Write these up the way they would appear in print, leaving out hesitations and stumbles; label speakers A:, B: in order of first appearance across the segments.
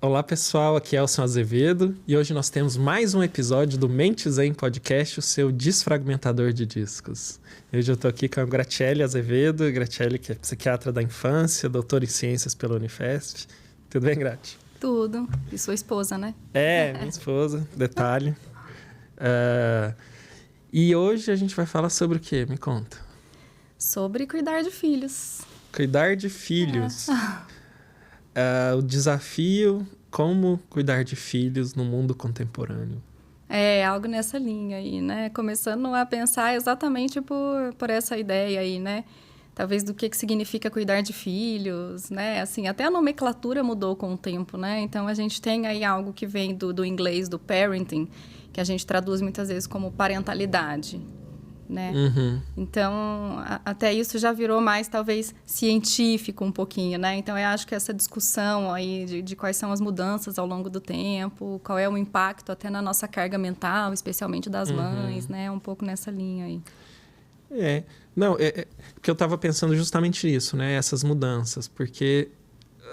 A: Olá pessoal, aqui é Elson Azevedo e hoje nós temos mais um episódio do Mente Zen Podcast, o seu desfragmentador de discos. Hoje eu estou aqui com a Graciele Azevedo, Graciele que é psiquiatra da infância, doutora em ciências pela Unifesp. Tudo bem, Graci?
B: Tudo. E sua esposa, né?
A: É, minha esposa, detalhe. E hoje a gente vai falar sobre o quê? Me conta.
B: Sobre cuidar de filhos.
A: Cuidar de filhos. O desafio, como cuidar de filhos no mundo contemporâneo.
B: É, algo nessa linha aí, né? Começando a pensar exatamente por essa ideia aí, né? Talvez do que significa cuidar de filhos, né? Assim, até a nomenclatura mudou com o tempo, né? Então, a gente tem aí algo que vem do inglês, do parenting, que a gente traduz muitas vezes como parentalidade, né?
A: Uhum.
B: Então, até isso já virou mais, talvez, científico um pouquinho, né? Então, eu acho que essa discussão aí de quais são as mudanças ao longo do tempo, qual é o impacto até na nossa carga mental, especialmente das mães, né? Um pouco nessa linha aí.
A: Porque eu estava pensando justamente nisso, né? Essas mudanças, porque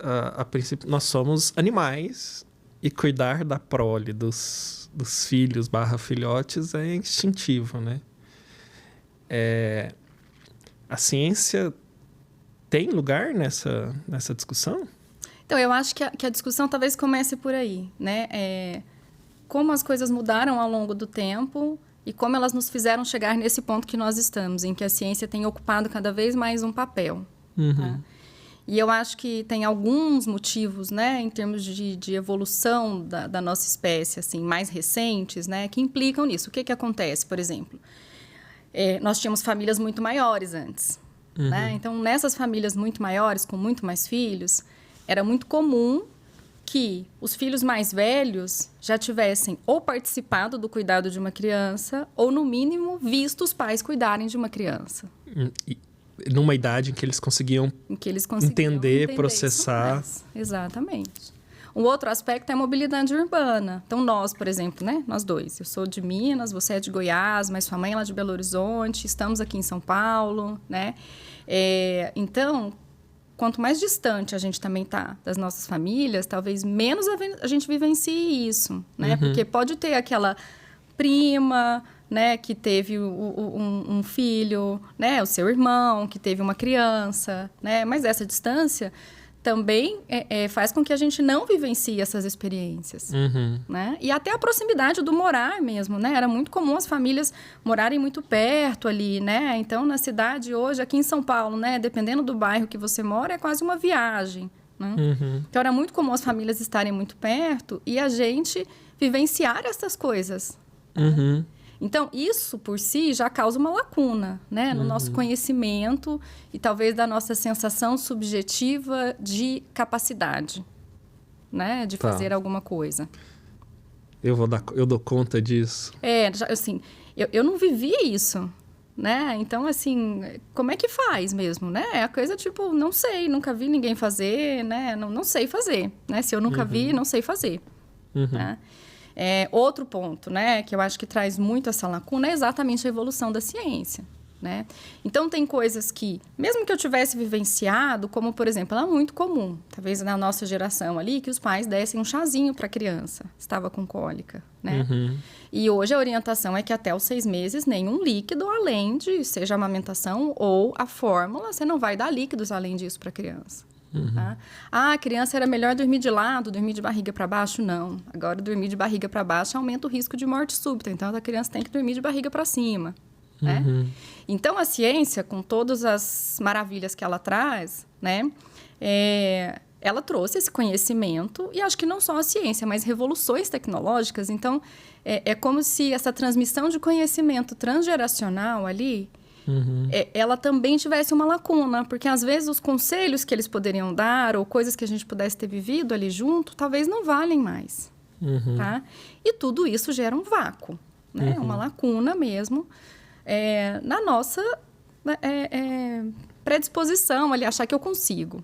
A: a princípio nós somos animais e cuidar da prole dos filhos / filhotes é instintivo, né? A ciência tem lugar nessa discussão?
B: Então, eu acho que a discussão talvez comece por aí, né? Como as coisas mudaram ao longo do tempo e como elas nos fizeram chegar nesse ponto que nós estamos, em que a ciência tem ocupado cada vez mais um papel.
A: Uhum.
B: Tá? E eu acho que tem alguns motivos, né, em termos de evolução da nossa espécie, assim, mais recentes, né, que implicam nisso. O que acontece, por exemplo? Nós tínhamos famílias muito maiores antes.
A: Uhum.
B: Né? Então, nessas famílias muito maiores, com muito mais filhos, era muito comum que os filhos mais velhos já tivessem ou participado do cuidado de uma criança ou, no mínimo, visto os pais cuidarem de uma criança.
A: E numa idade em que eles conseguiam, entender, processar.
B: Exatamente. Um outro aspecto é a mobilidade urbana. Então, nós, por exemplo, né? Nós dois. Eu sou de Minas, você é de Goiás, mas sua mãe é lá de Belo Horizonte. Estamos aqui em São Paulo, né? Então, quanto mais distante a gente também está das nossas famílias, talvez menos a gente vivencie isso, né? Uhum. Porque pode ter aquela prima, né, que teve um filho, né? O seu irmão, que teve uma criança, né? Mas essa distância também faz com que a gente não vivencie essas experiências.
A: Uhum.
B: Né? E até a proximidade do morar mesmo, né? Era muito comum as famílias morarem muito perto ali, né? Então, na cidade hoje, aqui em São Paulo, né? Dependendo do bairro que você mora, é quase uma viagem, né?
A: Uhum.
B: Então, era muito comum as famílias estarem muito perto e a gente vivenciar essas coisas.
A: Uhum.
B: Né? Então, isso por si já causa uma lacuna, né? No nosso conhecimento e talvez da nossa sensação subjetiva de capacidade, né? De fazer alguma coisa.
A: Eu dou conta disso.
B: Assim, eu não vivi isso, né? Então, assim, como é que faz mesmo, né? É a coisa tipo, não sei, nunca vi ninguém fazer, né? Não sei fazer, né? Se eu nunca vi, não sei fazer, né? Outro ponto, né, que eu acho que traz muito essa lacuna é exatamente a evolução da ciência, né? Então, tem coisas que, mesmo que eu tivesse vivenciado, como, por exemplo, era muito comum, talvez na nossa geração ali, que os pais dessem um chazinho para a criança, estava com cólica, né?
A: Uhum.
B: E hoje a orientação é que até os 6 meses, nenhum líquido, além de, seja a amamentação ou a fórmula, você não vai dar líquidos além disso para a criança.
A: Uhum.
B: Tá? A criança era melhor dormir de lado, dormir de barriga para baixo? Não. Agora, dormir de barriga para baixo aumenta o risco de morte súbita. Então, a criança tem que dormir de barriga para cima. Né?
A: Uhum.
B: Então, a ciência, com todas as maravilhas que ela traz, né? Ela trouxe esse conhecimento, e acho que não só a ciência, mas revoluções tecnológicas. Então, é como se essa transmissão de conhecimento transgeracional ali...
A: Uhum.
B: Ela também tivesse uma lacuna, porque às vezes os conselhos que eles poderiam dar ou coisas que a gente pudesse ter vivido ali junto, talvez não valem mais.
A: Uhum.
B: Tá? E tudo isso gera um vácuo, né? Uma lacuna mesmo na nossa predisposição ali, achar que eu consigo.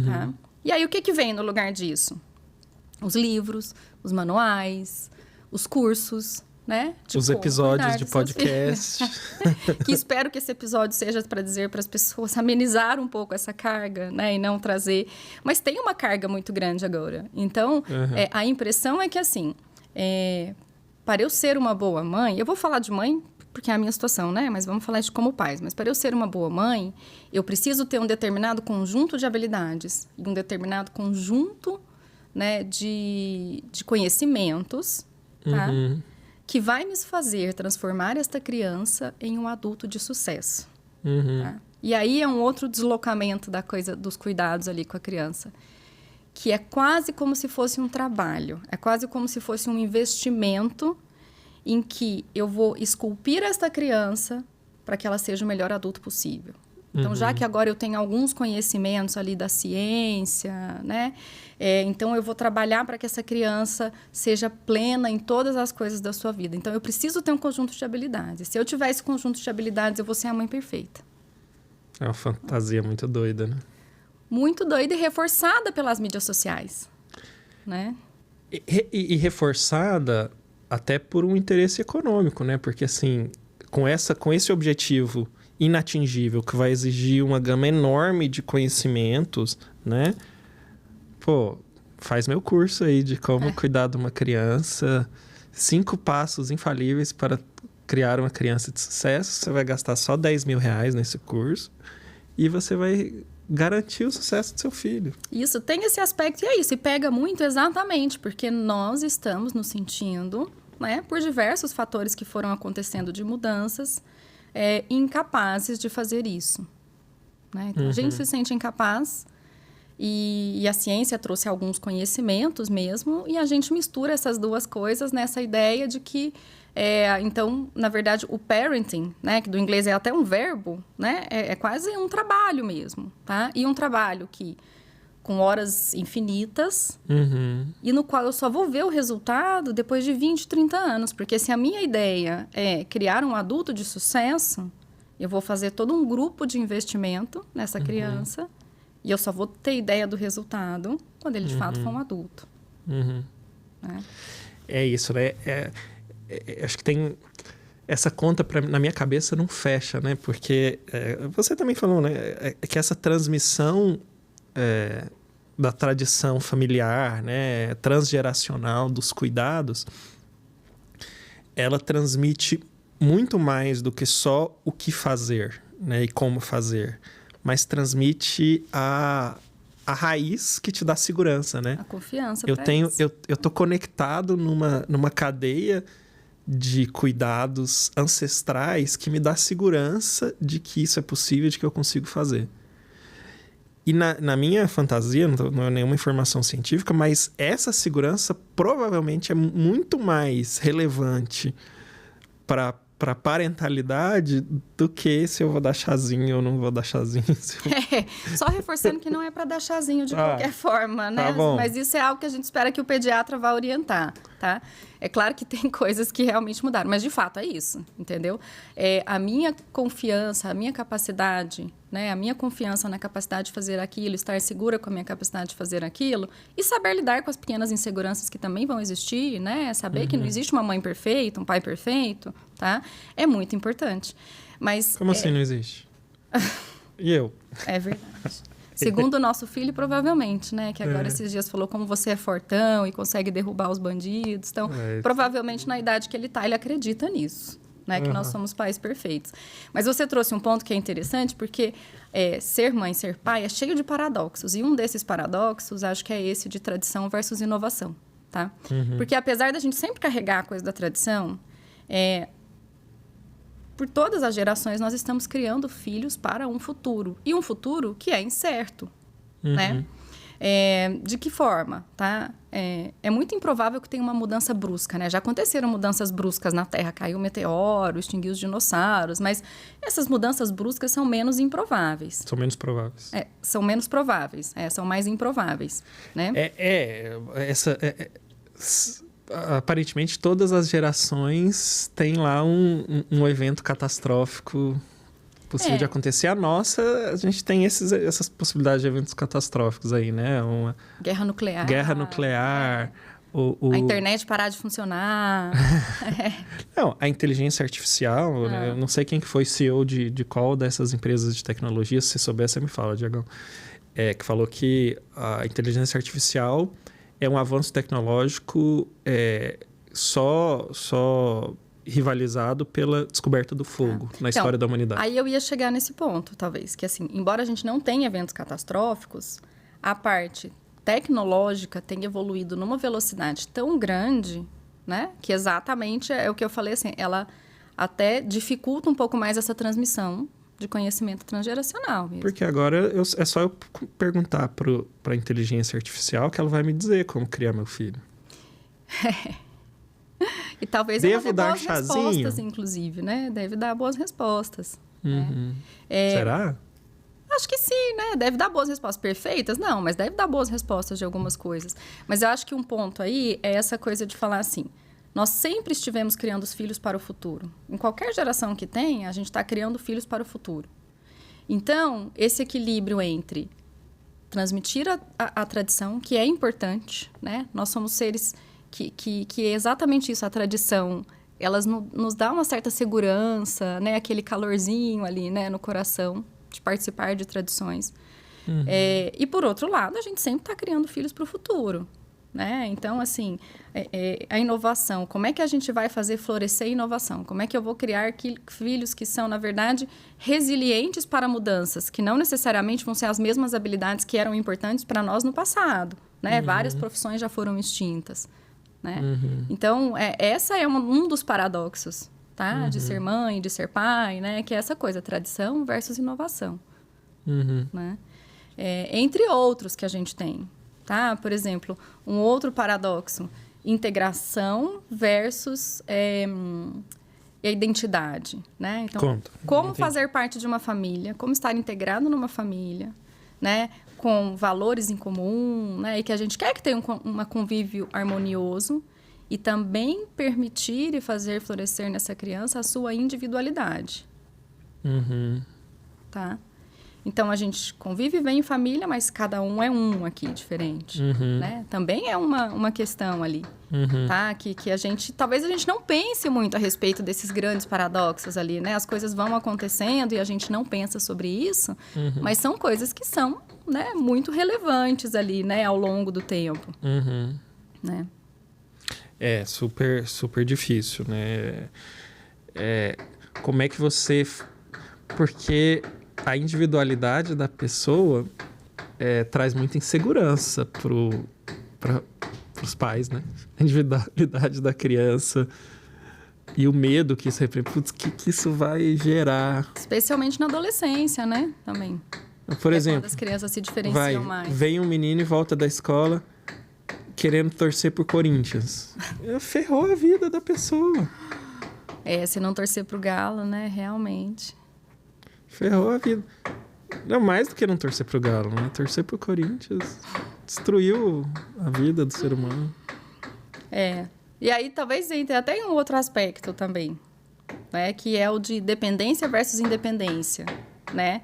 B: Tá? E aí, o que vem no lugar disso? Os livros, os manuais, os cursos, né?
A: Os episódios de podcast.
B: Que espero que esse episódio seja para dizer para as pessoas amenizar um pouco essa carga, né? E não trazer... Mas tem uma carga muito grande agora. Então, a impressão é que, assim, para eu ser uma boa mãe... Eu vou falar de mãe porque é a minha situação, né? Mas vamos falar de como pais. Mas para eu ser uma boa mãe, eu preciso ter um determinado conjunto de habilidades e um determinado conjunto, né, de conhecimentos, tá? Que vai me fazer transformar esta criança em um adulto de sucesso. Tá? E aí é um outro deslocamento da coisa dos cuidados ali com a criança, que é quase como se fosse um trabalho, é quase como se fosse um investimento em que eu vou esculpir esta criança para que ela seja o melhor adulto possível. Então, já que agora eu tenho alguns conhecimentos ali da ciência, né? Então, eu vou trabalhar para que essa criança seja plena em todas as coisas da sua vida. Então, eu preciso ter um conjunto de habilidades. Se eu tiver esse conjunto de habilidades, eu vou ser a mãe perfeita.
A: É uma fantasia muito doida, né?
B: Muito doida e reforçada pelas mídias sociais, né?
A: E reforçada até por um interesse econômico, né? Porque, assim, com esse objetivo inatingível, que vai exigir uma gama enorme de conhecimentos, né? Pô, faz meu curso aí de como cuidar de uma criança, 5 passos infalíveis para criar uma criança de sucesso. Você vai gastar só R$10.000 nesse curso e você vai garantir o sucesso do seu filho.
B: Isso, tem esse aspecto e é isso. E pega muito exatamente porque nós estamos nos sentindo, né, por diversos fatores que foram acontecendo de mudanças, incapazes de fazer isso. Né? Então, a gente se sente incapaz e a ciência trouxe alguns conhecimentos mesmo e a gente mistura essas duas coisas nessa ideia de que, então, na verdade, o parenting, né, que do inglês é até um verbo, né, é quase um trabalho mesmo, tá? E um trabalho que com horas infinitas e no qual eu só vou ver o resultado depois de 20, 30 anos. Porque se a minha ideia é criar um adulto de sucesso, eu vou fazer todo um grupo de investimento nessa criança e eu só vou ter ideia do resultado quando ele de fato for um adulto. Né?
A: É isso, né? Acho que tem... Essa conta, na minha cabeça, não fecha, né? Porque você também falou, né? Que essa transmissão... da tradição familiar, né, transgeracional dos cuidados, ela transmite muito mais do que só o que fazer, né, e como fazer, mas transmite a raiz que te dá segurança, né?
B: A confiança.
A: Eu tô conectado numa cadeia de cuidados ancestrais que me dá segurança de que isso é possível, de que eu consigo fazer. E na minha fantasia, não é nenhuma informação científica, mas essa segurança provavelmente é muito mais relevante para a parentalidade do que se eu vou dar chazinho ou não vou dar chazinho.
B: Só reforçando que não é para dar chazinho de qualquer forma, né?
A: Tá bom.
B: Mas isso é algo que a gente espera que o pediatra vá orientar, tá? É claro que tem coisas que realmente mudaram, mas de fato é isso, entendeu? A minha confiança, a minha capacidade, né? A minha confiança na capacidade de fazer aquilo, estar segura com a minha capacidade de fazer aquilo e saber lidar com as pequenas inseguranças que também vão existir, né? Saber que não existe uma mãe perfeita, um pai perfeito, tá? É muito importante. Mas
A: como assim não existe? E eu?
B: É verdade. Segundo o nosso filho, provavelmente, né? Que agora esses dias falou como você é fortão e consegue derrubar os bandidos. Então, provavelmente na idade que ele está, ele acredita nisso, né? Que nós somos pais perfeitos. Mas você trouxe um ponto que é interessante, porque ser mãe, ser pai é cheio de paradoxos. E um desses paradoxos, acho que é esse de tradição versus inovação, tá? Porque apesar da gente sempre carregar a coisa da tradição, por todas as gerações, nós estamos criando filhos para um futuro. E um futuro que é incerto, né? De que forma, tá? É muito improvável que tenha uma mudança brusca, né? Já aconteceram mudanças bruscas na Terra. Caiu um meteoro, extinguiu os dinossauros. Mas essas mudanças bruscas são menos improváveis.
A: São menos prováveis.
B: São menos prováveis. São mais improváveis, né?
A: Aparentemente, todas as gerações têm lá um evento catastrófico possível de acontecer. A nossa, a gente tem essas possibilidades de eventos catastróficos aí, né? Uma
B: guerra nuclear, A internet parar de funcionar.
A: Não, a inteligência artificial, né? Eu não sei quem que foi CEO de qual dessas empresas de tecnologia, se você souber, você me fala, Diagão. Que falou que a inteligência artificial é um avanço tecnológico só rivalizado pela descoberta do fogo na história da humanidade.
B: Aí eu ia chegar nesse ponto, talvez, que assim, embora a gente não tenha eventos catastróficos, a parte tecnológica tem evoluído numa velocidade tão grande, né? Que exatamente é o que eu falei, assim, ela até dificulta um pouco mais essa transmissão de conhecimento transgeracional mesmo.
A: Porque agora é só eu perguntar para a inteligência artificial que ela vai me dizer como criar meu filho.
B: E talvez
A: Devo
B: ela dê
A: dar
B: boas
A: chazinho?
B: respostas, inclusive, né? Deve dar boas respostas.
A: Uhum.
B: Né?
A: Será?
B: Acho que sim, né? Deve dar boas respostas perfeitas? Não, mas deve dar boas respostas de algumas coisas. Mas eu acho que um ponto aí é essa coisa de falar assim, nós sempre estivemos criando os filhos para o futuro. Em qualquer geração que tem, a gente está criando filhos para o futuro. Então, esse equilíbrio entre transmitir a tradição, que é importante, né? Nós somos seres que é exatamente isso, a tradição, elas nos dá uma certa segurança, né? Aquele calorzinho ali, né? No coração, de participar de tradições. Uhum. E, por outro lado, a gente sempre está criando filhos para o futuro, né? Então, assim, a inovação, como é que a gente vai fazer florescer a inovação? Como é que eu vou criar filhos que são, na verdade, resilientes para mudanças, que não necessariamente vão ser as mesmas habilidades que eram importantes para nós no passado, né? Uhum. Várias profissões já foram extintas, né? Uhum. Então, essa é um dos paradoxos, tá? Uhum. De ser mãe, de ser pai, né? Que é essa coisa, tradição versus inovação, né? Entre outros que a gente tem, tá? Por exemplo, um outro paradoxo, integração versus a identidade, né? Então, como fazer parte de uma família, como estar integrado numa família, né? Com valores em comum, né? E que a gente quer que tenha um convívio harmonioso e também permitir e fazer florescer nessa criança a sua individualidade.
A: Uhum.
B: Tá? Então, a gente convive bem em família, mas cada um é um aqui, diferente.
A: Uhum.
B: Né? Também é uma questão ali.
A: Uhum.
B: Tá? Que talvez a gente não pense muito a respeito desses grandes paradoxos ali, né? As coisas vão acontecendo e a gente não pensa sobre isso, mas são coisas que são, né, muito relevantes ali, né, ao longo do tempo.
A: Uhum.
B: Né?
A: É super, super difícil, né? Como é que você... Porque a individualidade da pessoa traz muita insegurança para os pais, né? A individualidade da criança e o medo que isso representa. Putz, que isso vai gerar.
B: Especialmente na adolescência, né? Também.
A: Por exemplo,
B: quando as crianças se diferenciam mais.
A: Vem um menino e volta da escola querendo torcer por Corinthians. Ferrou a vida da pessoa.
B: Se não torcer pro Galo, né? Realmente.
A: Ferrou a vida. Não, mais do que não torcer pro Galo, né? Torcer pro Corinthians destruiu a vida do ser humano.
B: E aí, talvez entre até um outro aspecto também, né? Que é o de dependência versus independência, né?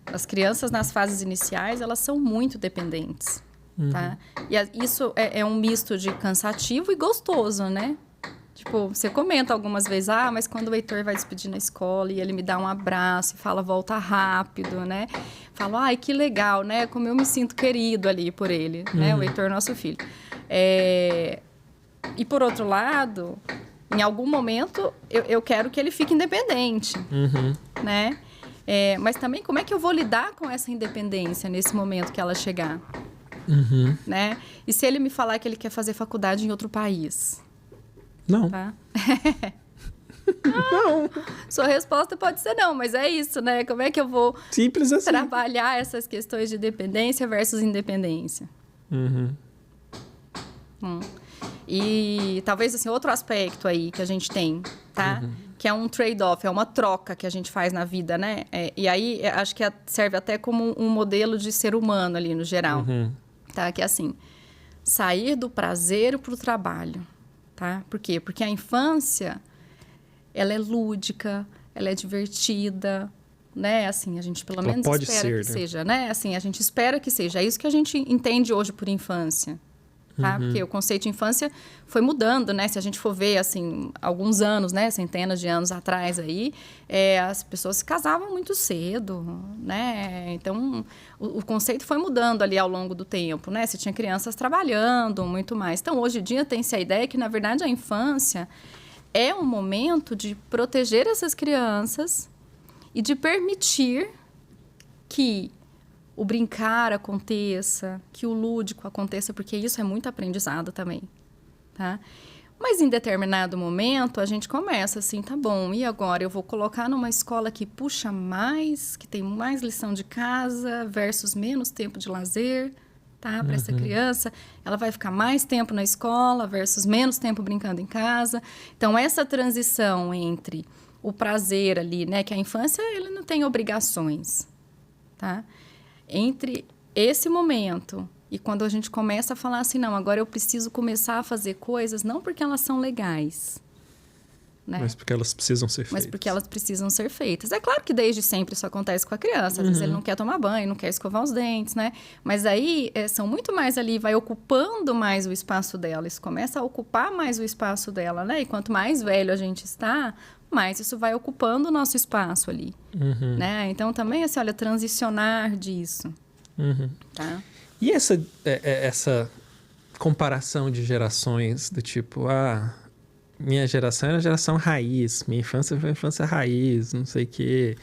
B: As crianças, nas fases iniciais, elas são muito dependentes, tá? E isso é um misto de cansativo e gostoso, né? Tipo, você comenta algumas vezes, mas quando o Heitor vai despedir na escola e ele me dá um abraço e fala, volta rápido, né? Falo, que legal, né? Como eu me sinto querido ali por ele, né? O Heitor, nosso filho. E, por outro lado, em algum momento, eu quero que ele fique independente, né? Mas também, como é que eu vou lidar com essa independência nesse momento que ela chegar? Né? E se ele me falar que ele quer fazer faculdade em outro país?
A: Não.
B: Tá?
A: Não.
B: Sua resposta pode ser não, mas é isso, né? Como é que eu vou
A: Simples assim.
B: Trabalhar essas questões de dependência versus independência? E talvez, assim, outro aspecto aí que a gente tem, tá? Que é um trade-off, é uma troca que a gente faz na vida, né? E aí, acho que serve até como um modelo de ser humano ali, no geral. Tá? Que é assim, sair do prazer pro trabalho. Tá? Por quê? Porque a infância, ela é lúdica, ela é divertida, né? Assim, a gente pelo menos espera que seja, né? Assim, a gente espera que seja. É isso que a gente entende hoje por infância, tá? Porque o conceito de infância foi mudando, né? Se a gente for ver, assim, alguns anos, né? Centenas de anos atrás aí, as pessoas se casavam muito cedo, né? Então, o conceito foi mudando ali ao longo do tempo, né? Você tinha crianças trabalhando muito mais. Então, hoje em dia tem-se a ideia que, na verdade, a infância é um momento de proteger essas crianças e de permitir que o brincar aconteça, que o lúdico aconteça, porque isso é muito aprendizado também, tá? Mas em determinado momento, a gente começa assim, tá bom, e agora eu vou colocar numa escola que puxa mais, que tem mais lição de casa versus menos tempo de lazer, tá? Para essa criança, ela vai ficar mais tempo na escola versus menos tempo brincando em casa. Então, essa transição entre o prazer ali, né? Que a infância, ele não tem obrigações, tá? Entre esse momento e quando a gente começa a falar assim, não, agora eu preciso começar a fazer coisas, não porque elas são legais, né?
A: Mas porque elas precisam ser feitas.
B: Mas porque elas precisam ser feitas. É claro que desde sempre isso acontece com a criança. Às vezes ele não quer tomar banho, não quer escovar os dentes, né? Mas aí são muito mais ali, vai ocupando mais o espaço dela. Isso começa a ocupar mais o espaço dela, né? E quanto mais velho a gente está, mais isso vai ocupando o nosso espaço ali, né? Então, também, assim, olha, transicionar disso, tá?
A: E essa comparação de gerações do tipo, minha geração era a geração raiz, minha infância foi a infância raiz, não sei o quê.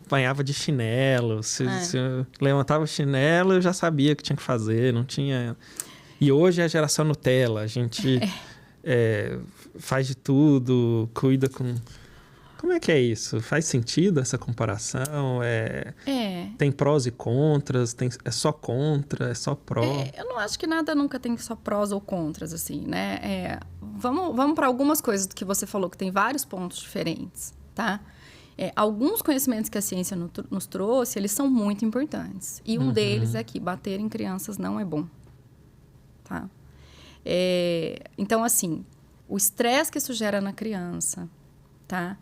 A: Apanhava de chinelo, se eu levantava o chinelo, eu já sabia o que tinha que fazer, não tinha... E hoje é a geração Nutella, a gente... faz de tudo, cuida com... Como é que é isso? Faz sentido essa comparação? Tem prós e contras? É só contra? É só pró?
B: Eu não acho que nada nunca tem só prós ou contras, assim, né? Vamos para algumas coisas que você falou, que tem vários pontos diferentes, tá? Alguns conhecimentos que a ciência nos trouxe, eles são muito importantes. E um deles é que bater em crianças não é bom, tá? Então, assim, o estresse que isso gera na criança, tá?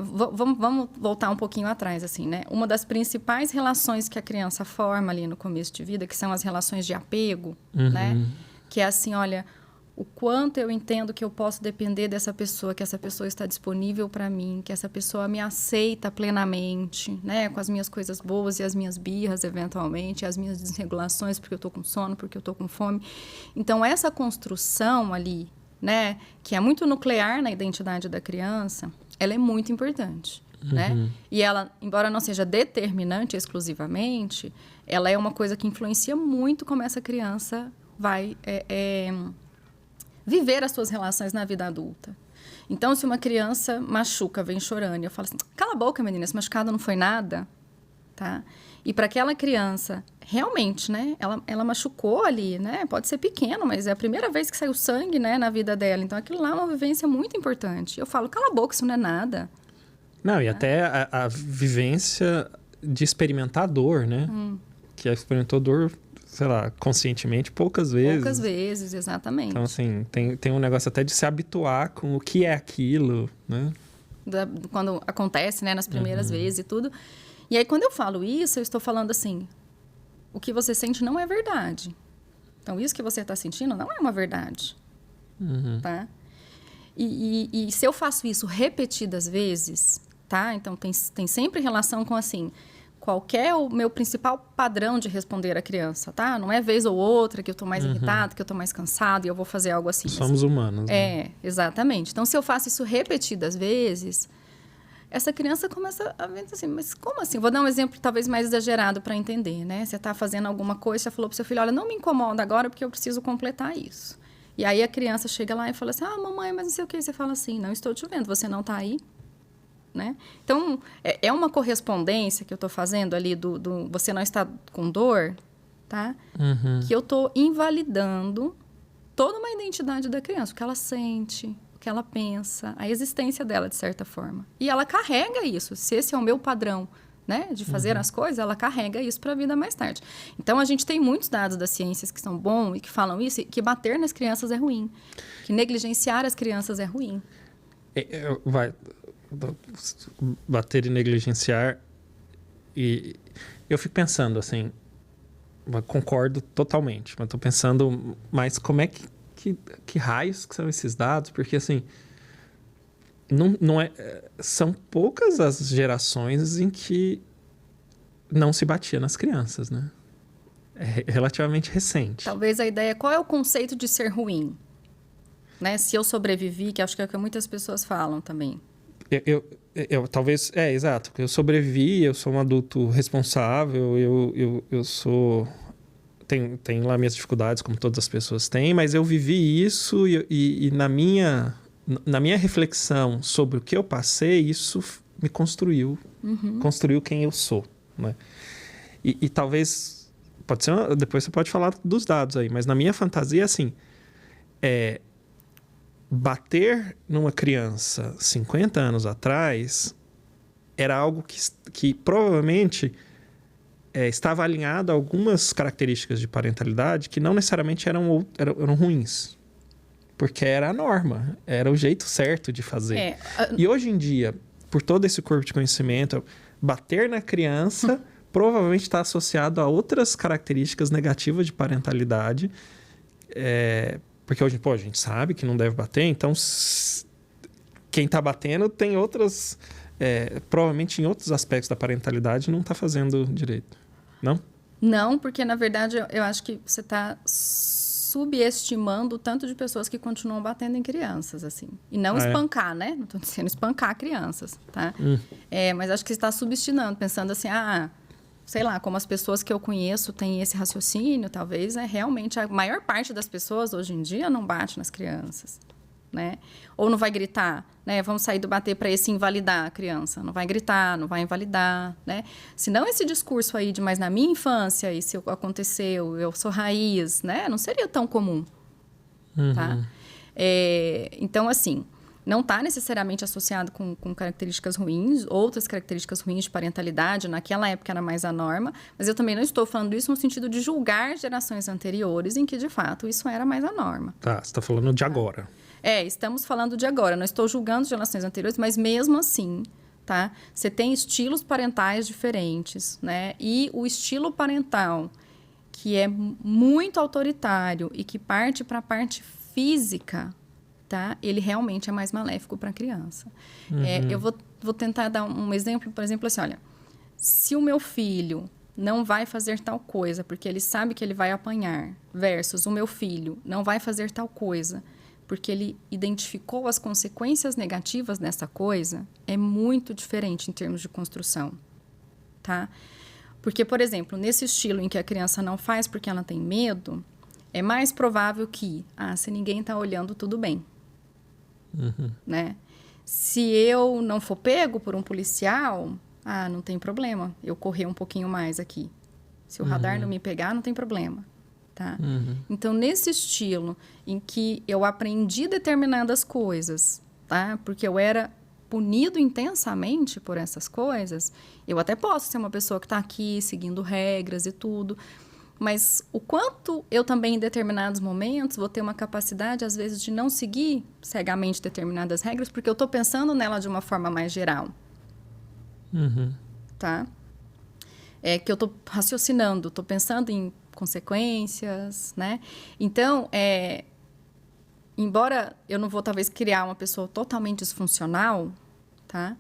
B: Vamos voltar um pouquinho atrás, assim, né? Uma das principais relações que a criança forma ali no começo de vida, que são as relações de apego, né? Que é assim, olha, o quanto eu entendo que eu posso depender dessa pessoa, que essa pessoa está disponível para mim, que essa pessoa me aceita plenamente, né? Com as minhas coisas boas e as minhas birras, eventualmente, as minhas desregulações, porque eu estou com sono, porque eu estou com fome. Então, essa construção ali, né? Que é muito nuclear na identidade da criança, ela é muito importante, né? E ela, embora não seja determinante exclusivamente, ela é uma coisa que influencia muito como essa criança vai viver as suas relações na vida adulta. Então, se uma criança machuca, vem chorando, e eu falo assim, cala a boca, menina, esse machucado não foi nada, tá? E para aquela criança, realmente, né? Ela machucou ali, né? Pode ser pequeno, mas é a primeira vez que saiu sangue, né, na vida dela. Então, aquilo lá é uma vivência muito importante. Eu falo, cala a boca, isso não é nada.
A: Não, e até a vivência de experimentar dor, né? Que experimentou dor, sei lá, conscientemente poucas vezes.
B: Poucas vezes, exatamente.
A: Então, assim, tem um negócio até de se habituar com o que é aquilo, né?
B: Quando acontece, né, nas primeiras vezes e tudo. E aí, quando eu falo isso, eu estou falando assim, o que você sente não é verdade. Então, isso que você está sentindo não é uma verdade, tá? E se eu faço isso repetidas vezes, tá? Então, tem sempre relação com, assim, qual é o meu principal padrão de responder à criança, tá? Não é vez ou outra que eu estou mais irritado, que eu estou mais cansado e eu vou fazer algo assim.
A: Somos humanos, né?
B: Exatamente. Então, se eu faço isso repetidas vezes, essa criança começa a ver assim, mas como assim? Vou dar um exemplo talvez mais exagerado para entender, né? Você está fazendo alguma coisa, você falou para o seu filho, olha, não me incomoda agora porque eu preciso completar isso. E aí a criança chega lá e fala assim, mamãe, mas não sei o que. Você fala assim, não estou te vendo, você não está aí, né? Então, é uma correspondência que eu estou fazendo ali do você não está com dor, tá? Que eu estou invalidando toda uma identidade da criança, o que ela sente, que ela pensa, a existência dela, de certa forma. E ela carrega isso. Se esse é o meu padrão, né, de fazer as coisas, ela carrega isso para a vida mais tarde. Então, a gente tem muitos dados das ciências que são bons e que falam isso, que bater nas crianças é ruim, que negligenciar as crianças é ruim.
A: Bater e negligenciar. E eu fico pensando, assim, concordo totalmente, mas estou pensando mais como é que raios que são esses dados, porque assim, não é, são poucas as gerações em que não se batia nas crianças, né? É relativamente recente.
B: Talvez a ideia, qual é o conceito de ser ruim? Né? Se eu sobrevivi, que acho que é o que muitas pessoas falam também.
A: Eu talvez, exato, eu sobrevivi, eu sou um adulto responsável, eu sou... Tenho lá minhas dificuldades, como todas as pessoas têm, mas eu vivi isso e na minha reflexão sobre o que eu passei, isso me construiu, construiu quem eu sou, né? E talvez, pode ser, depois você pode falar dos dados aí, mas na minha fantasia, assim, bater numa criança 50 anos atrás era algo que provavelmente estava alinhado a algumas características de parentalidade que não necessariamente eram ruins. Porque era a norma, era o jeito certo de fazer. E hoje em dia, por todo esse corpo de conhecimento, bater na criança provavelmente está associado a outras características negativas de parentalidade. Porque hoje, a gente sabe que não deve bater, então quem está batendo tem outras... provavelmente em outros aspectos da parentalidade não está fazendo direito. Não?
B: Não, porque na verdade eu acho que você está subestimando o tanto de pessoas que continuam batendo em crianças, assim. E não espancar, né? Não estou dizendo espancar crianças, tá? Mas acho que você está subestimando, pensando assim, sei lá, como as pessoas que eu conheço têm esse raciocínio, talvez, realmente a maior parte das pessoas hoje em dia não bate nas crianças, né? Ou não vai gritar, né? Vamos sair do bater para esse invalidar a criança. Não vai gritar, não vai invalidar, né? Se não esse discurso aí de, mas na minha infância, isso aconteceu, eu sou raiz, né? Não seria tão comum, tá? Então, assim, não está necessariamente associado com características ruins, outras características ruins de parentalidade, naquela época era mais a norma, mas eu também não estou falando isso no sentido de julgar gerações anteriores em que, de fato, isso era mais a norma.
A: Tá, você está falando de agora.
B: Estamos falando de agora. Não estou julgando gerações anteriores, mas mesmo assim, tá? Você tem estilos parentais diferentes, né? E o estilo parental, que é muito autoritário e que parte para a parte física, tá? Ele realmente é mais maléfico para a criança. Eu vou tentar dar um exemplo, por exemplo, assim, olha, se o meu filho não vai fazer tal coisa porque ele sabe que ele vai apanhar, versus o meu filho não vai fazer tal coisa porque ele identificou as consequências negativas dessa coisa, é muito diferente em termos de construção, tá? Porque, por exemplo, nesse estilo em que a criança não faz porque ela tem medo, é mais provável que, se ninguém está olhando, tudo bem, né? Se eu não for pego por um policial, não tem problema, eu correr um pouquinho mais aqui. Se o radar não me pegar, não tem problema. Tá? Então, nesse estilo em que eu aprendi determinadas coisas, tá? Porque eu era punido intensamente por essas coisas, eu até posso ser uma pessoa que está aqui seguindo regras e tudo, mas o quanto eu também, em determinados momentos, vou ter uma capacidade, às vezes, de não seguir cegamente determinadas regras, porque eu estou pensando nela de uma forma mais geral. Tá? Que eu estou raciocinando, estou pensando em consequências, né? Então, embora eu não vou, talvez, criar uma pessoa totalmente disfuncional, tá?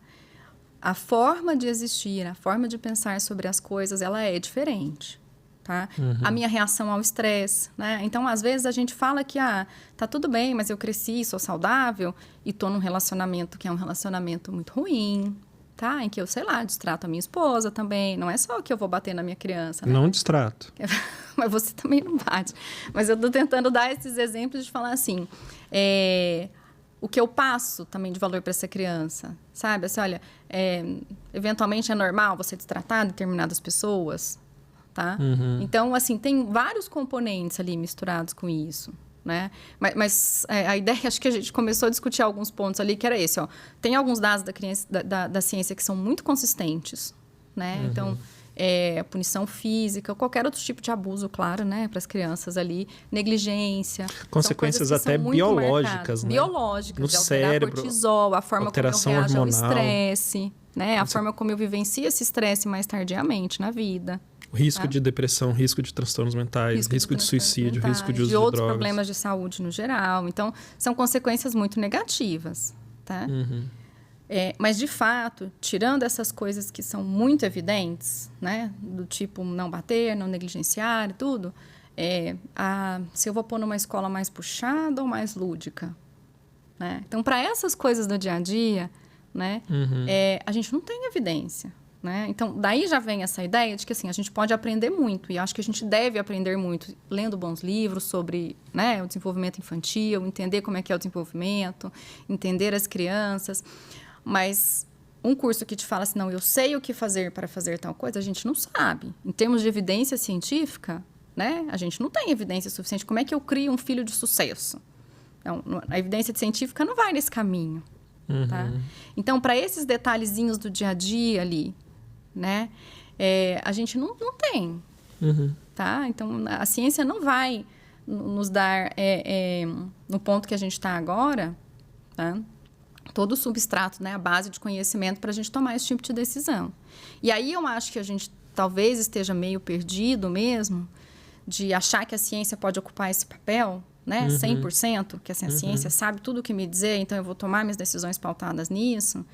B: A forma de existir, a forma de pensar sobre as coisas, ela é diferente, tá? A minha reação ao estresse, né? Então, às vezes, a gente fala que, tá tudo bem, mas eu cresci, sou saudável e tô num relacionamento que é um relacionamento muito ruim, tá? Em que eu, sei lá, distrato a minha esposa também. Não é só que eu vou bater na minha criança, né?
A: Não distrato.
B: Mas você também não bate. Mas eu tô tentando dar esses exemplos de falar assim, o que eu passo também de valor para essa criança, sabe? Assim, olha, eventualmente é normal você destratar determinadas pessoas, tá? Então, assim, tem vários componentes ali misturados com isso, né? Mas a ideia, acho que a gente começou a discutir alguns pontos ali, que era esse, ó. Tem alguns dados da ciência que são muito consistentes, né? Então, punição física, qualquer outro tipo de abuso, claro, né? Para as crianças ali, negligência.
A: Consequências até biológicas, né?
B: Biológicas,
A: no
B: de alterar
A: cérebro,
B: cortisol, a forma como eu reajo ao
A: hormonal.
B: estresse, né? A forma como eu vivencio esse estresse mais tardiamente na vida.
A: Risco de depressão, risco de transtornos mentais, risco de suicídio, risco de uso de
B: outros
A: drogas.
B: problemas de saúde no geral. Então, são consequências muito negativas, tá? Mas, de fato, tirando essas coisas que são muito evidentes, né? Do tipo não bater, não negligenciar e tudo, se eu vou pôr numa escola mais puxada ou mais lúdica, né? Então, para essas coisas do dia a dia, né? A gente não tem evidência. Né? Então, daí já vem essa ideia de que assim, a gente pode aprender muito, e acho que a gente deve aprender muito lendo bons livros sobre, né, o desenvolvimento infantil, entender como é que é o desenvolvimento, entender as crianças. Mas um curso que te fala assim, não, eu sei o que fazer para fazer tal coisa, a gente não sabe. Em termos de evidência científica, né, a gente não tem evidência suficiente. Como é que eu crio um filho de sucesso? Então, a evidência científica não vai nesse caminho. Tá? Então, para esses detalhezinhos do dia a dia ali, né? A gente não tem, tá? Então, a ciência não vai nos dar, no ponto que a gente está agora, tá? Todo o substrato, né? A base de conhecimento para a gente tomar esse tipo de decisão. E aí eu acho que a gente talvez esteja meio perdido mesmo de achar que a ciência pode ocupar esse papel, né? 100%, que assim, a ciência sabe tudo o que me dizer, então eu vou tomar minhas decisões pautadas nisso.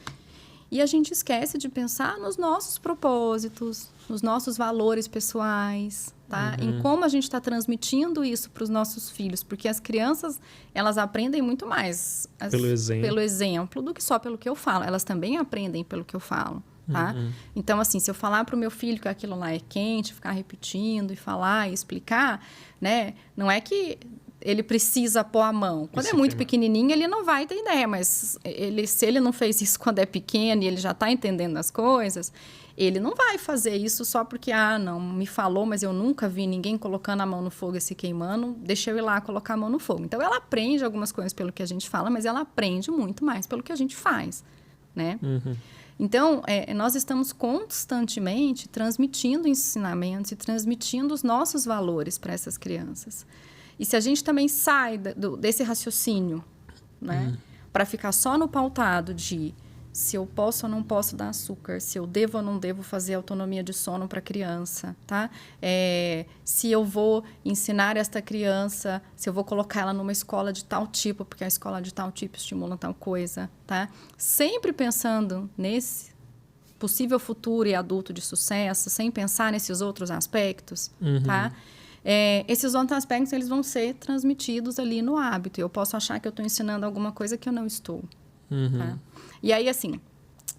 B: E a gente esquece de pensar nos nossos propósitos, nos nossos valores pessoais, tá? Em como a gente está transmitindo isso para os nossos filhos. Porque as crianças, elas aprendem muito mais pelo exemplo do que só pelo que eu falo. Elas também aprendem pelo que eu falo, tá? Então, assim, se eu falar para o meu filho que aquilo lá é quente, ficar repetindo e falar e explicar, né? Não é que ele precisa pôr a mão. Quando é muito pequenininho, ele não vai ter ideia, mas se ele não fez isso quando é pequeno e ele já está entendendo as coisas, ele não vai fazer isso só porque, não, me falou, mas eu nunca vi ninguém colocando a mão no fogo e se queimando, deixa eu ir lá colocar a mão no fogo. Então, ela aprende algumas coisas pelo que a gente fala, mas ela aprende muito mais pelo que a gente faz, né? Então, nós estamos constantemente transmitindo ensinamentos e transmitindo os nossos valores para essas crianças. E se a gente também sai desse raciocínio, né, para ficar só no pautado de se eu posso ou não posso dar açúcar, se eu devo ou não devo fazer autonomia de sono para a criança, tá? Se eu vou ensinar esta criança, se eu vou colocar ela numa escola de tal tipo, porque a escola de tal tipo estimula tal coisa, tá? Sempre pensando nesse possível futuro e adulto de sucesso, sem pensar nesses outros aspectos, tá? Esses outros aspectos, eles vão ser transmitidos ali no hábito. Eu posso achar que eu estou ensinando alguma coisa que eu não estou. Tá? E aí, assim,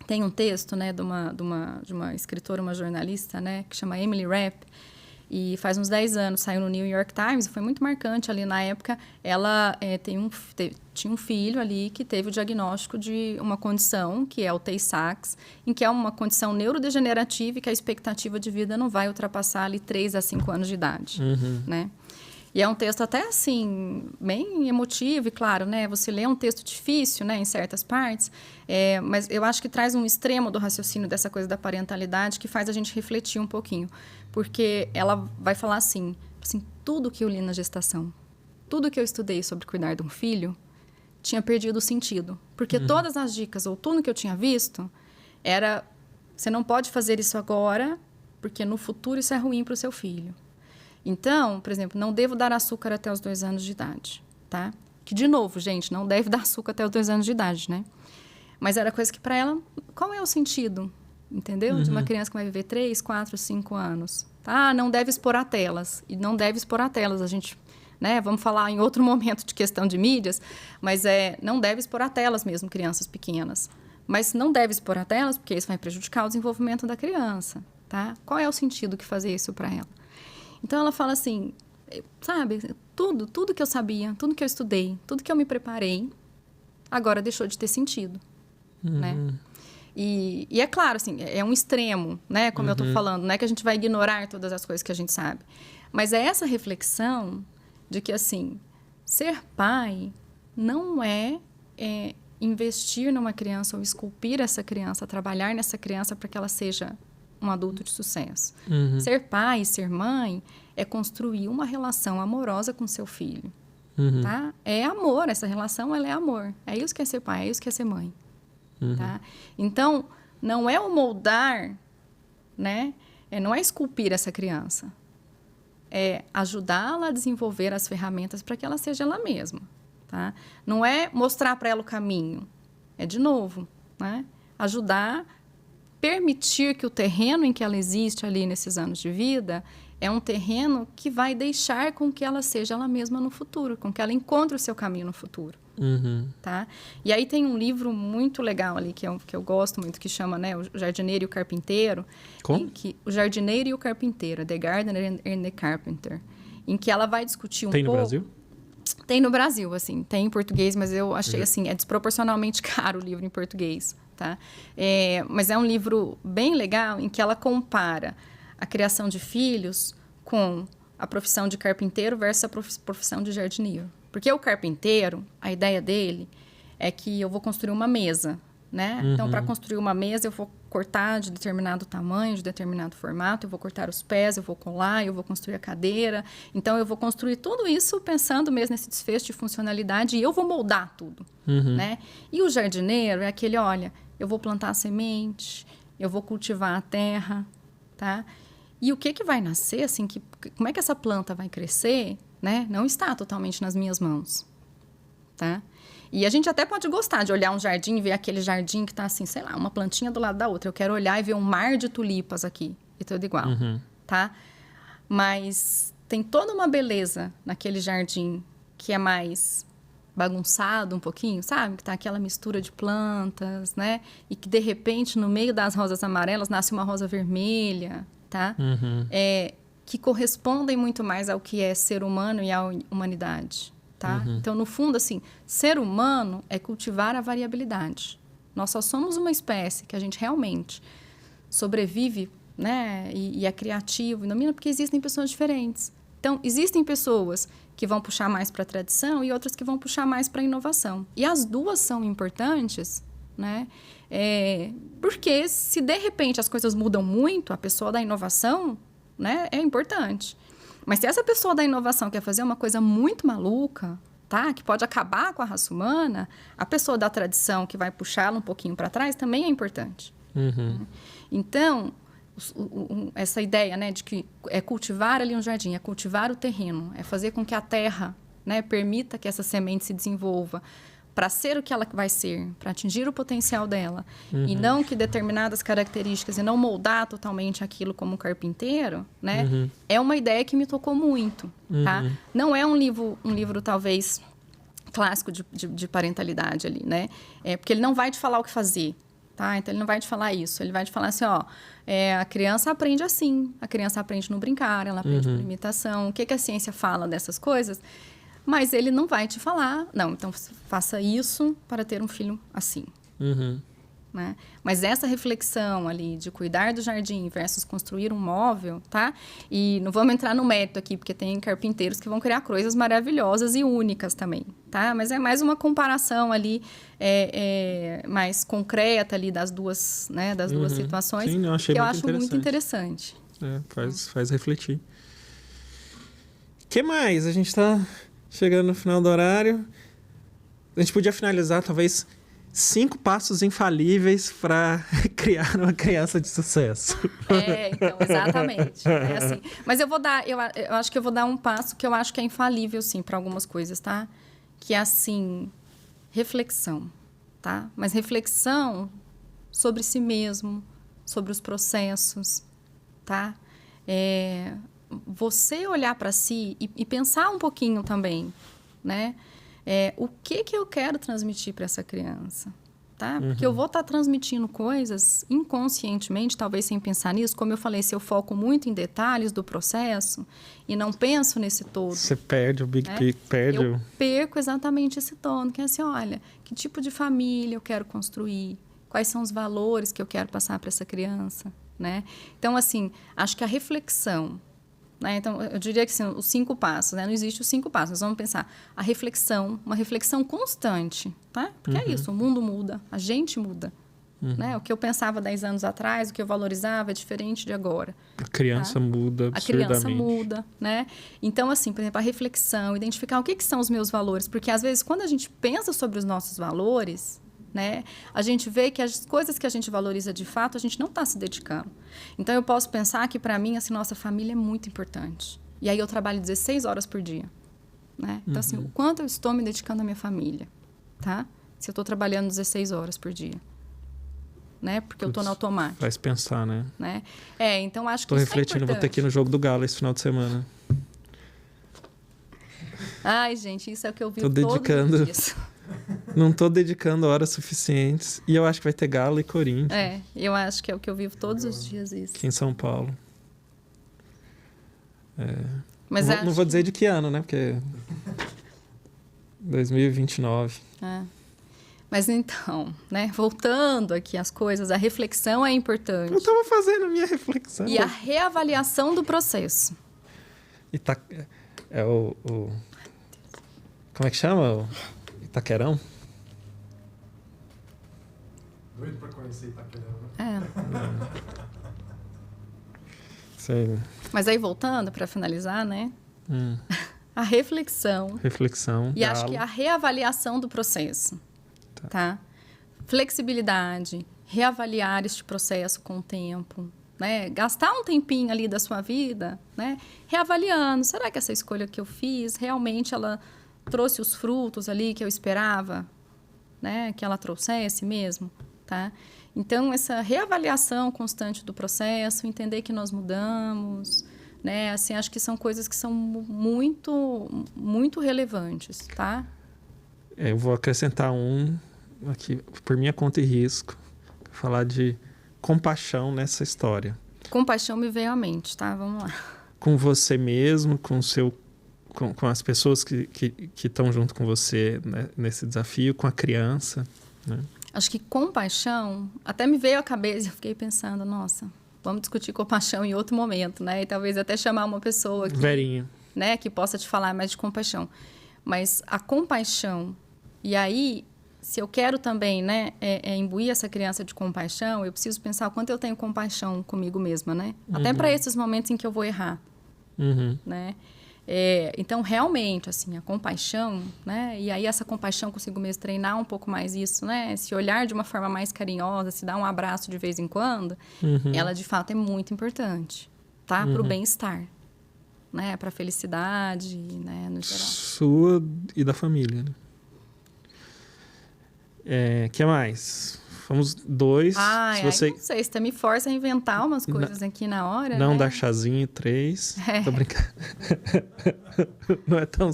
B: tem um texto, né, de uma escritora, uma jornalista, né, que chama Emily Rapp, e faz uns 10 anos, saiu no New York Times, e foi muito marcante ali na época. Ela tinha um filho ali que teve o diagnóstico de uma condição, que é o Tay-Sachs, em que é uma condição neurodegenerativa e que a expectativa de vida não vai ultrapassar ali 3 a 5 anos de idade, né? E é um texto até, assim, bem emotivo, e claro, né? Você lê um texto difícil, né, em certas partes, mas eu acho que traz um extremo do raciocínio dessa coisa da parentalidade que faz a gente refletir um pouquinho. Porque ela vai falar assim, tudo que eu li na gestação, tudo que eu estudei sobre cuidar de um filho, tinha perdido o sentido. Porque todas as dicas, ou tudo que eu tinha visto, era, você não pode fazer isso agora, porque no futuro isso é ruim para o seu filho. Então, por exemplo, não devo dar açúcar até os 2 anos de idade, tá? Que, de novo, gente, não deve dar açúcar até os 2 anos de idade, né? Mas era coisa que, para ela, qual é o sentido, entendeu? De uma criança que vai viver 3, 4, 5 anos. Tá? Não deve expor a telas. E não deve expor a telas. A gente, né? Vamos falar em outro momento de questão de mídias, mas não deve expor a telas mesmo, crianças pequenas. Mas não deve expor a telas porque isso vai prejudicar o desenvolvimento da criança, tá? Qual é o sentido que fazer isso para ela? Então, ela fala assim, sabe, tudo que eu sabia, tudo que eu estudei, tudo que eu me preparei, agora deixou de ter sentido, né? E é claro, assim, é um extremo, né? Como eu estou falando, não é que a gente vai ignorar todas as coisas que a gente sabe. Mas é essa reflexão de que, assim, ser pai não é investir numa criança ou esculpir essa criança, trabalhar nessa criança para que ela seja um adulto de sucesso. Ser pai e ser mãe é construir uma relação amorosa com seu filho. Tá? É amor, essa relação ela é amor. É isso que é ser pai, é isso que é ser mãe. Tá? Então, não é o moldar, né, não é esculpir essa criança, é ajudá-la a desenvolver as ferramentas para que ela seja ela mesma, tá? Não é mostrar para ela o caminho, é de novo, né? Ajudar, permitir que o terreno em que ela existe ali nesses anos de vida é um terreno que vai deixar com que ela seja ela mesma no futuro, com que ela encontre o seu caminho no futuro. Tá? E aí tem um livro muito legal ali, que eu gosto muito, que chama, né, O Jardineiro e o Carpinteiro.
A: Como?
B: O Jardineiro e o Carpinteiro, The Gardener and the Carpenter, em que ela vai discutir
A: Tem no Brasil?
B: Tem no Brasil, assim. Tem em português, mas eu achei, assim, é desproporcionalmente caro o livro em português, tá? Mas é um livro bem legal em que ela compara a criação de filhos com a profissão de carpinteiro versus a profissão de jardineiro. Porque o carpinteiro, a ideia dele é que eu vou construir uma mesa, né? Então, para construir uma mesa, eu vou cortar de determinado tamanho, de determinado formato, eu vou cortar os pés, eu vou colar, eu vou construir a cadeira. Então, eu vou construir tudo isso pensando mesmo nesse desfecho de funcionalidade e eu vou moldar tudo, né? E o jardineiro é aquele, olha, eu vou plantar a semente, eu vou cultivar a terra, tá? E o que vai nascer, assim, como é que essa planta vai crescer, né? Não está totalmente nas minhas mãos, tá? E a gente até pode gostar de olhar um jardim e ver aquele jardim que está assim, sei lá, uma plantinha do lado da outra. Eu quero olhar e ver um mar de tulipas aqui, e tudo igual, tá? Mas tem toda uma beleza naquele jardim que é mais bagunçado um pouquinho, sabe? Que tá aquela mistura de plantas, né? E que, de repente, no meio das rosas amarelas, nasce uma rosa vermelha, tá? Que correspondem muito mais ao que é ser humano e à humanidade, tá? Então, no fundo, assim, ser humano é cultivar a variabilidade. Nós só somos uma espécie que a gente realmente sobrevive, né? E é criativo, e domina porque existem pessoas diferentes. Então, existem pessoas que vão puxar mais para a tradição e outras que vão puxar mais para a inovação. E as duas são importantes, né? Porque se, de repente, as coisas mudam muito, a pessoa da inovação, né, é importante. Mas se essa pessoa da inovação quer fazer uma coisa muito maluca, tá, que pode acabar com a raça humana, a pessoa da tradição que vai puxá-la um pouquinho para trás também é importante. Então, essa ideia, né, de que é cultivar ali um jardim, é cultivar o terreno, é fazer com que a terra, né, permita que essa semente se desenvolva para ser o que ela vai ser, para atingir o potencial dela, e não que determinadas características, e não moldar totalmente aquilo como um carpinteiro, né? É uma ideia que me tocou muito, tá? Não é um livro talvez clássico de parentalidade ali, né? Porque ele não vai te falar o que fazer, tá? Então, ele não vai te falar isso. Ele vai te falar assim, ó, a criança aprende assim, a criança aprende no brincar, ela aprende por imitação. O que a ciência fala dessas coisas? Mas ele não vai te falar, não, então faça isso para ter um filho assim. Né? Mas essa reflexão ali de cuidar do jardim versus construir um móvel, tá? E não vamos entrar no mérito aqui, porque tem carpinteiros que vão criar coisas maravilhosas e únicas também, tá? Mas é mais uma comparação ali mais concreta ali das duas, né? Das duas situações.
A: Sim, eu achei
B: que eu acho muito interessante.
A: Faz refletir. O que mais? A gente está chegando no final do horário. A gente podia finalizar, talvez, 5 passos infalíveis para criar uma criança de sucesso.
B: Então, exatamente. É assim. Mas eu acho que eu vou dar um passo que eu acho que é infalível, sim, para algumas coisas, tá? Que é, assim, reflexão, tá? Mas reflexão sobre si mesmo, sobre os processos, tá? Você olhar para si e pensar um pouquinho também, né? O que eu quero transmitir para essa criança, tá? Porque eu vou estar transmitindo coisas inconscientemente, talvez sem pensar nisso. Como eu falei, se eu foco muito em detalhes do processo e não penso nesse todo...
A: Você perde o big picture,
B: Eu perco exatamente esse tono, que é assim, olha, que tipo de família eu quero construir? Quais são os valores que eu quero passar para essa criança, né? Então, assim, acho que a reflexão... Né? Então, eu diria que assim, os 5 passos, né? Não existe os 5 passos. Nós vamos pensar a reflexão, uma reflexão constante, tá? Porque é isso, o mundo muda, a gente muda. Né? O que eu pensava 10 anos atrás, o que eu valorizava é diferente de agora.
A: A criança muda absurdamente.
B: A criança muda, né? Então, assim, por exemplo, a reflexão, identificar o que são os meus valores. Porque, às vezes, quando a gente pensa sobre os nossos valores, né? A gente vê que as coisas que a gente valoriza de fato, a gente não está se dedicando. Então, eu posso pensar que, para mim, assim, nossa família é muito importante. E aí, eu trabalho 16 horas por dia, né? Então, assim, o quanto eu estou me dedicando à minha família, tá? Se eu estou trabalhando 16 horas por dia, né? Porque eu estou no automático.
A: Faz pensar, né?
B: Então, acho que
A: Tô
B: isso
A: refletindo,
B: é
A: vou ter que ir no jogo do Galo esse final de semana.
B: Ai, gente, isso é o que eu vi
A: Tô dedicando.
B: todos os dias.
A: Não tô dedicando horas suficientes. E eu acho que vai ter Galo e Corinthians.
B: Eu acho que é o que eu vivo todos os dias, isso.
A: Aqui em São Paulo.
B: Mas
A: não vou dizer de que ano, né? Porque 2029.
B: Mas então, né? Voltando aqui às coisas, a reflexão é importante.
A: Eu tava fazendo a minha reflexão.
B: E a reavaliação do processo.
A: É o como é que chama? O Itaquerão?
C: Doido pra conhecer Itaquerão, né?
A: Sei.
B: Mas aí, voltando, para finalizar, né? A reflexão.
A: Reflexão.
B: E acho que a reavaliação do processo. Tá? Flexibilidade, reavaliar este processo com o tempo, né? Gastar um tempinho ali da sua vida, né? Reavaliando, será que essa escolha que eu fiz, realmente ela trouxe os frutos ali que eu esperava, né? Que ela trouxesse mesmo, tá? Então, essa reavaliação constante do processo, entender que nós mudamos, né? Assim, acho que são coisas que são muito, muito relevantes, tá?
A: Eu vou acrescentar aqui, por minha conta e risco, falar de compaixão nessa história.
B: Compaixão me veio à mente, tá? Vamos lá.
A: Com você mesmo, com as pessoas que estão junto com você, né, nesse desafio, com a criança, né?
B: Acho que compaixão, até me veio à cabeça, eu fiquei pensando, nossa, vamos discutir compaixão em outro momento, né? E talvez até chamar uma pessoa que,
A: Verinha,
B: né, que possa te falar mais de compaixão. Mas a compaixão, e aí, se eu quero também, né, imbuir essa criança de compaixão, eu preciso pensar o quanto eu tenho compaixão comigo mesma, né? Até para esses momentos em que eu vou errar, né? Então, realmente, assim, a compaixão, né? E aí essa compaixão consigo mesmo treinar um pouco mais isso, né? Se olhar de uma forma mais carinhosa, se dar um abraço de vez em quando, ela, de fato, é muito importante, tá? Para o bem-estar, né? Para a felicidade, né? No geral.
A: sua e da família, né? Que mais? Fomos 2.
B: Não sei, você me força a inventar umas coisas aqui na hora,
A: não
B: né?
A: dar chazinho, 3. Tô brincando. Não é tão...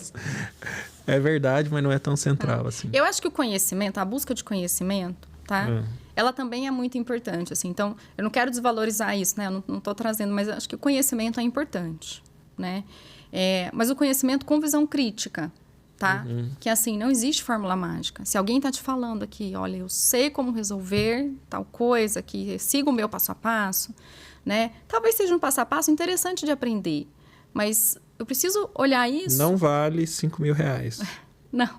A: É verdade, mas não é tão central, assim.
B: Eu acho que o conhecimento, a busca de conhecimento, tá? Ela também é muito importante, assim. Então, eu não quero desvalorizar isso, né? Eu não tô trazendo, mas acho que o conhecimento é importante, né? Mas o conhecimento com visão crítica, tá? Que, assim, não existe fórmula mágica. Se alguém tá te falando aqui, olha, eu sei como resolver tal coisa, que siga o meu passo a passo, né? Talvez seja um passo a passo interessante de aprender, mas eu preciso olhar isso...
A: Não vale R$5.000.
B: Não.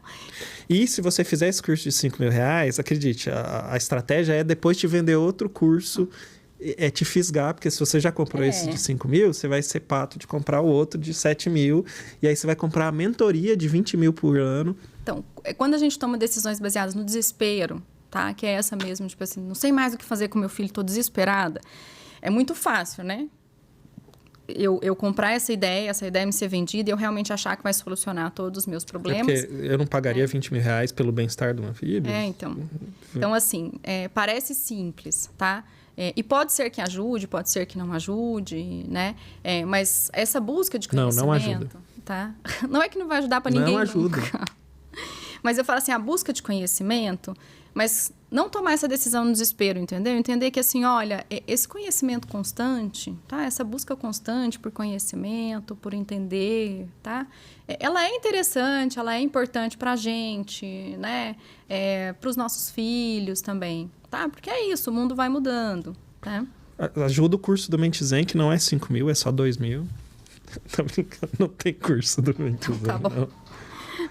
A: E se você fizer esse curso de R$5.000, acredite, a estratégia é depois te vender outro curso, te fisgar, porque se você já comprou esse de 5.000, você vai ser pato de comprar o outro de 7.000, e aí você vai comprar a mentoria de 20.000 por ano.
B: Então, quando a gente toma decisões baseadas no desespero, tá? Que é essa mesmo, tipo assim, não sei mais o que fazer com meu filho, tô desesperada. É muito fácil, né? Eu comprar essa ideia me ser vendida e eu realmente achar que vai solucionar todos os meus problemas.
A: Porque eu não pagaria R$20.000 pelo bem-estar do meu filho.
B: Então, assim, parece simples, tá? E pode ser que ajude, pode ser que não ajude, né? Mas essa busca de conhecimento...
A: Não ajuda.
B: Tá? Não é que não vai ajudar para ninguém.
A: Não ajuda.
B: Nunca. Mas eu falo assim, a busca de conhecimento, mas não tomar essa decisão no desespero, entendeu? Entender que, assim, olha, esse conhecimento constante, tá? Essa busca constante por conhecimento, por entender, tá? Ela é interessante, ela é importante para a gente, né? Para os nossos filhos também, tá? Porque é isso, o mundo vai mudando, tá?
A: Ajuda o curso do Mente Zen, que não é 5.000, é só 2.000. Tô brincando, não tem curso do Mente Zen,
B: tá bom.
A: não.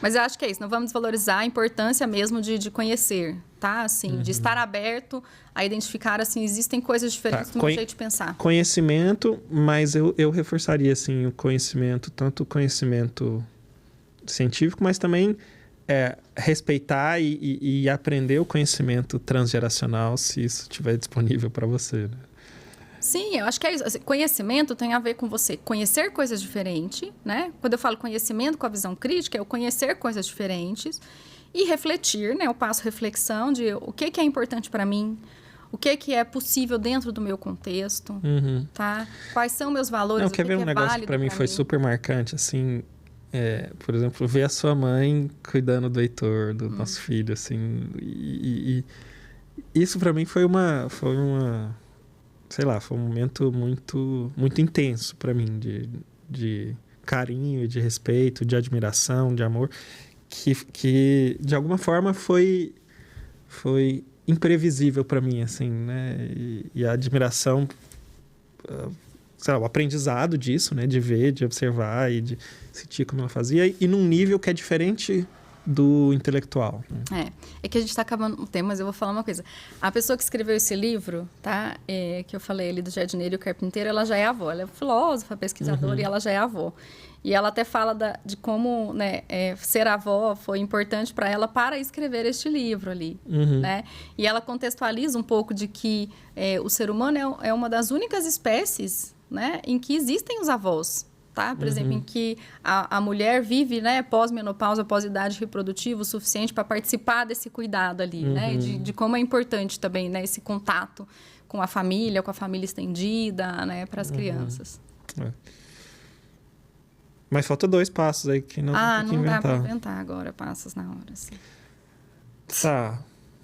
B: Mas eu acho que é isso, não vamos desvalorizar a importância mesmo de conhecer, tá? Assim, de estar aberto a identificar, assim, existem coisas diferentes do meu jeito de pensar.
A: Conhecimento, mas eu reforçaria, assim, o conhecimento, tanto o conhecimento científico, mas também respeitar e aprender o conhecimento transgeracional, se isso estiver disponível para você, né?
B: Sim, eu acho que é isso. Assim, conhecimento tem a ver com você conhecer coisas diferentes, né? Quando eu falo conhecimento com a visão crítica, é o conhecer coisas diferentes e refletir, né? Eu passo reflexão de o que é importante para mim, o que é possível dentro do meu contexto, tá? Quais são meus valores,
A: Não, quer ver um negócio que para mim foi super marcante, assim, por exemplo, ver a sua mãe cuidando do Heitor, do nosso filho, assim, e isso para mim foi uma sei lá, foi um momento muito, muito intenso para mim, de carinho, de respeito, de admiração, de amor, que de alguma forma foi imprevisível para mim, assim, né? E a admiração, sei lá, o aprendizado disso, né? De ver, de observar e de sentir como ela fazia, e num nível que é diferente do intelectual.
B: É que a gente está acabando o tempo, mas eu vou falar uma coisa. A pessoa que escreveu esse livro, tá? Que eu falei ali do jardineiro e o carpinteiro, ela já é avó. Ela é filósofa, pesquisadora, e ela já é avó. E ela até fala de como, né, ser avó foi importante para ela para escrever este livro ali, né? E ela contextualiza um pouco de que o ser humano é uma das únicas espécies, né, em que existem os avós. Tá? Por exemplo, em que a mulher vive, né, pós-menopausa, pós-idade reprodutiva o suficiente para participar desse cuidado ali, né? De como é importante também, né, esse contato com a família estendida, né, para as crianças.
A: Mas falta 2 passos aí que nós vamos ter que inventar.
B: Não dá para inventar agora passos na hora, assim.
A: Tá.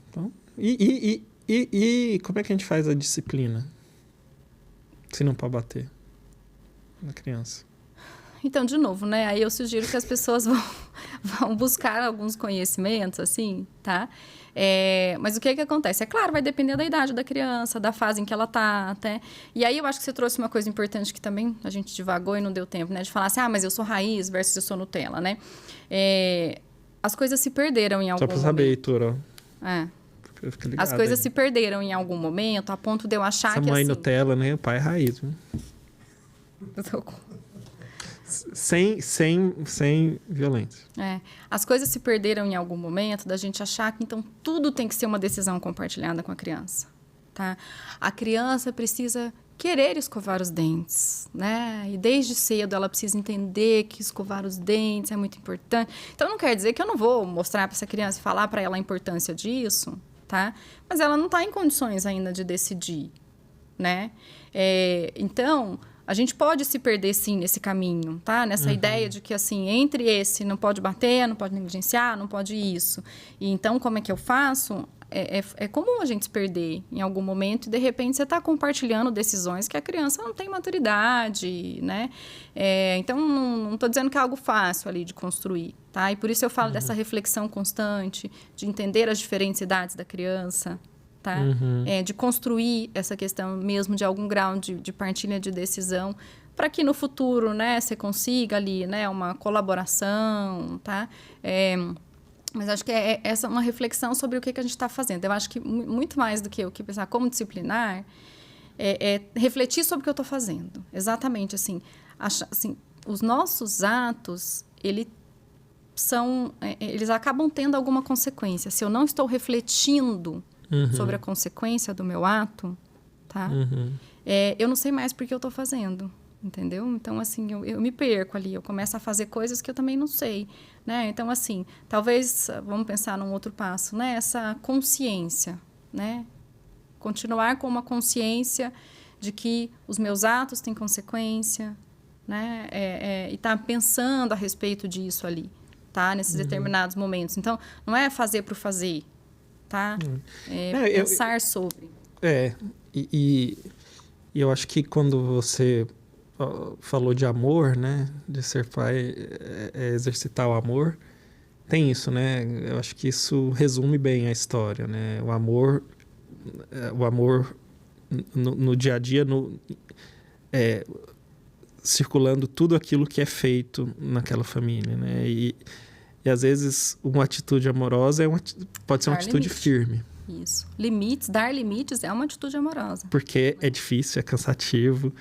A: Então, e como é que a gente faz a disciplina? Se não pode bater na criança.
B: Então, de novo, né? Aí eu sugiro que as pessoas vão buscar alguns conhecimentos, assim, tá? Mas o que acontece? É claro, vai depender da idade da criança, da fase em que ela tá, até. E aí eu acho que você trouxe uma coisa importante que também a gente divagou e não deu tempo, né? De falar assim, mas eu sou raiz versus eu sou Nutella, né? As coisas se perderam em algum momento.
A: Só pra saber, Heitor,
B: As coisas se perderam em algum momento, a ponto de eu achar que,
A: mãe
B: assim...
A: Nutella, né? O pai é raiz, né?
B: Eu tô com...
A: Sem violência.
B: As coisas se perderam em algum momento da gente achar que, então, tudo tem que ser uma decisão compartilhada com a criança, tá? A criança precisa querer escovar os dentes, né? E desde cedo ela precisa entender que escovar os dentes é muito importante. Então, não quer dizer que eu não vou mostrar para essa criança e falar para ela a importância disso, tá? Mas ela não está em condições ainda de decidir, né? Então... A gente pode se perder, sim, nesse caminho, tá? Nessa ideia de que, assim, entre esse não pode bater, não pode negligenciar, não pode isso. E então, como é que eu faço? É comum a gente se perder em algum momento e, de repente, você está compartilhando decisões que a criança não tem maturidade, né? Então, não estou dizendo que é algo fácil ali de construir, tá? E por isso eu falo dessa reflexão constante, de entender as diferentes idades da criança, tá? De construir essa questão mesmo de algum grau de partilha de decisão para que no futuro, né, você consiga ali, né, uma colaboração, tá? Mas acho que essa uma reflexão sobre o que a gente está fazendo. Eu acho que muito mais do que o que pensar como disciplinar é refletir sobre o que eu estou fazendo. Exatamente, assim, os nossos atos, eles acabam tendo alguma consequência. Se eu não estou refletindo sobre a consequência do meu ato, tá? Eu não sei mais por que eu estou fazendo, entendeu? Então, assim, eu me perco ali, eu começo a fazer coisas que eu também não sei, né? Então, assim, talvez, vamos pensar num outro passo, né? Essa consciência, né? Continuar com uma consciência de que os meus atos têm consequência, né? E estar pensando a respeito disso ali, tá? Nesses determinados momentos. Então, não é fazer por fazer, tá? Pensar sobre.
A: E eu acho que quando você falou de amor, né? De ser pai, exercitar o amor, tem isso, né? Eu acho que isso resume bem a história, né? O amor no dia a dia, circulando tudo aquilo que é feito naquela família, né? E às vezes uma atitude amorosa pode ser uma atitude firme.
B: Isso. Dar limites é uma atitude amorosa.
A: Porque é difícil, é cansativo.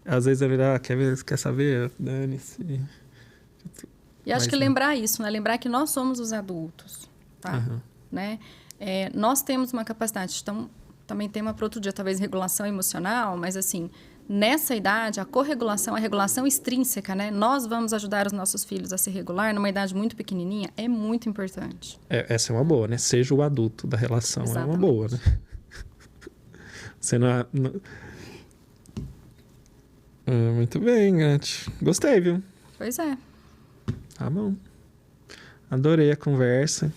A: Às vezes é melhor, quer saber? Dane-se.
B: E acho
A: Mas
B: que
A: não.
B: lembrar isso, né? Lembrar que nós somos os adultos, tá?
A: Aham.
B: Né? Nós temos uma capacidade, então, também tema para outro dia, talvez regulação emocional, mas assim, nessa idade, a corregulação, a regulação extrínseca, né? Nós vamos ajudar os nossos filhos a se regular numa idade muito pequenininha, é muito importante.
A: Essa é uma boa, né? Seja o adulto da relação, é uma boa, né? Você não... muito bem, Grat. Gostei, viu?
B: Pois é.
A: Tá bom. Adorei a conversa.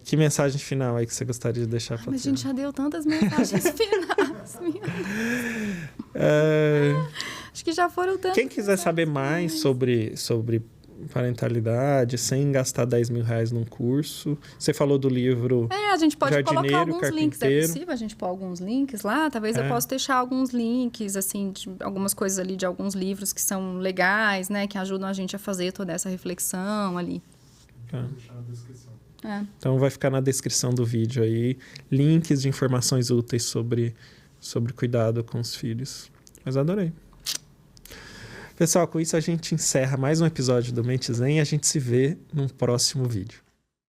A: Que mensagem final aí que você gostaria de deixar para
B: Mas a gente já deu tantas mensagens finais. Acho que já foram tantas.
A: Quem quiser saber mais sobre parentalidade, sem gastar 10 mil reais num curso, você falou do livro
B: a gente pode colocar
A: Jardineiro,
B: alguns links. É
A: Carpinteiro.
B: possível a gente pôr alguns links lá? Talvez eu possa deixar alguns links, assim, de algumas coisas ali, de alguns livros que são legais, né? Que ajudam a gente a fazer toda essa reflexão ali.
A: Tá.
C: Deixar na descrição.
A: Então vai ficar na descrição do vídeo aí links de informações úteis sobre cuidado com os filhos. Mas adorei. Pessoal, com isso a gente encerra mais um episódio do Mente Zen e a gente se vê num próximo vídeo.